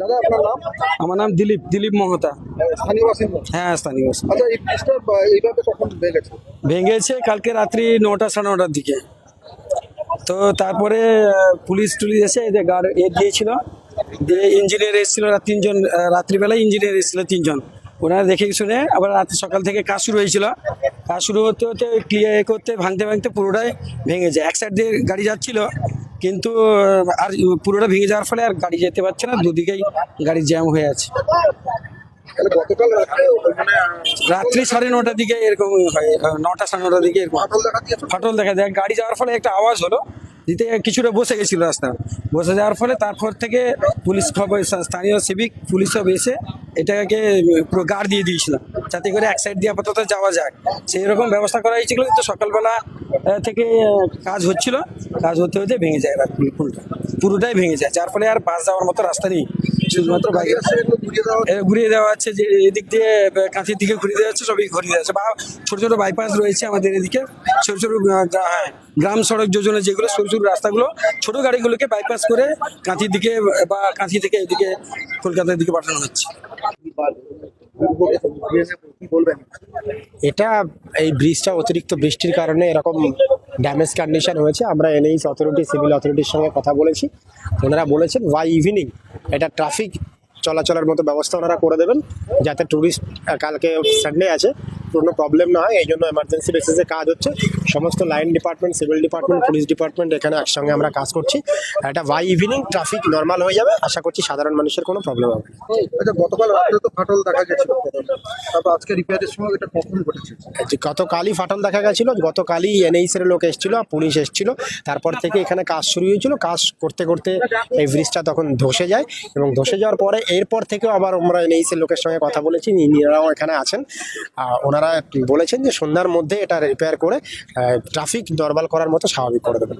দাদা আপনার নাম? আমার নাম দিলীপ মহতা। স্থানীয় বাসিন্দা? হ্যাঁ, স্থানীয় বাসিন্দা। আচ্ছা, এই ব্রিজটা এইভাবে কখন ভেঙেছে? ভেঙেছে কালকে রাত্রি 9টা সাড়ে 9টার দিকে। তো তারপরে পুলিশ টুলিশ এসে এদের গার্ড দিয়েছিল, দিয়ে ইঞ্জিনিয়ার এসেছিল তিনজন, রাত্রিবেলায় ইঞ্জিনিয়ার এসেছিল তিনজন। ওনারা দেখে শুনে আবার রাত সকাল থেকে কাজ শুরু হয়েছিল। কাজ শুরু হতে হতে ক্লিয়ার করতে ভাঙতে পুরোটাই ভেঙে যায়। এক সাইড দিয়ে গাড়ি যাচ্ছিল, কিন্তু আর পুরোটা ভেঙে যাওয়ার ফলে আর গাড়ি যেতে পারছে না, দুদিকেই গাড়ির জ্যাম হয়ে আছে। তাহলে গতকাল রাত্রে মানে রাত্রি 9:30টার দিকে এরকম হয়, 9টা সাড়ে 9টার দিকে এরকম ফাটল দেখা দিয়েছে। ফাটল দেখা যায়। গাড়ি যাওয়ার ফলে একটা আওয়াজ হলো, দিতে কিছুটা বসে গেছিল রাস্তা। বসে যাওয়ার ফলে তারপর থেকে পুলিশ খবর, স্থানীয় সিভিক পুলিশ সব এসে এটাকে পুরো গার্ড দিয়ে দিয়েছিল, যাতে করে এক সাইড দিয়ে আপাতত যাওয়া যায়। সেই রকম ব্যবস্থা করা হয়েছিল, কিন্তু সকালবেলা থেকে কাজ হচ্ছিল, কাজ হতে হতে ভেঙে যায় পুরোটাই ভেঙে যায়, যার ফলে আর বাস যাওয়ার মতো রাস্তা নেই, শুধুমাত্র বাইক এগুলো ঘুরিয়ে দেওয়া হচ্ছে। ঘুরিয়ে দেওয়া হচ্ছে। যে এদিক দিয়ে কাঁথির দিকে ঘুরিয়ে দেওয়া হচ্ছে, সবই ঘুরিয়ে দেওয়া হচ্ছে। বা ছোট ছোট বাইপাস রয়েছে আমাদের এদিকে, ছোট ছোট গ্রাম সড়ক যোজনা, যেগুলো সরু সরু রাস্তাগুলো ছোট গাড়িগুলোকে বাইপাস করে কাঁথির দিকে বা কাঁথি থেকে এদিকে কলকাতার দিকে পাঠানো হচ্ছে। কি বলবেন? এটা এই ব্রিজটা অতিরিক্ত বৃষ্টির কারণে এরকম ড্যামেজ কন্ডিশন হয়েছে। আমরা এনএইচ অথরিটি, সিভিল অথরিটির সঙ্গে কথা বলেছি। ওনারা বলেছেন বাই ইভিনিং এটা ট্রাফিক চলাচলের মতো ব্যবস্থা ওনারা করে দেবেন, যাতে ট্যুরিস্ট, কালকে সানডে আছে, কোনো প্রবলেম না হয়। এই জন্য এমার্জেন্সি বেসিসে কাজ হচ্ছে। সমস্ত line department, civil department, police department এখানে একসঙ্গে আমরা কাজ করছি। এটা বাই ইভিনিং ট্রাফিক নর্মাল হয়ে যাবে। আশা করছি সাধারণ মানুষের কোনো প্রবলেম হবে না। আচ্ছা, গতকাল রাত্রে তো ফাটল দেখা গেছিল, তারপর আজকে রিপেয়ারের সময় এটা কখন ঘটেছে? যে গতকালই ফাটল দেখা গেছিলো, গতকালই এনএইচের লোক এসেছিলো, পুলিশ এসেছিলো। তারপর থেকে এখানে কাজ শুরু হয়েছিল। কাজ করতে করতে এই ব্রিজটা তখন ধসে যায়, এবং ধসে যাওয়ার পরে এরপর থেকেও আবার আমরা এনএইচের লোকের সঙ্গে কথা বলেছি, ইঞ্জিনিয়াররাও এখানে আছেন। ওনারা বলেছেন যে সন্ধ্যার মধ্যে এটা রিপেয়ার করে ট্রাফিক নর্মাল করার মতো স্বাভাবিক করে দেবেন।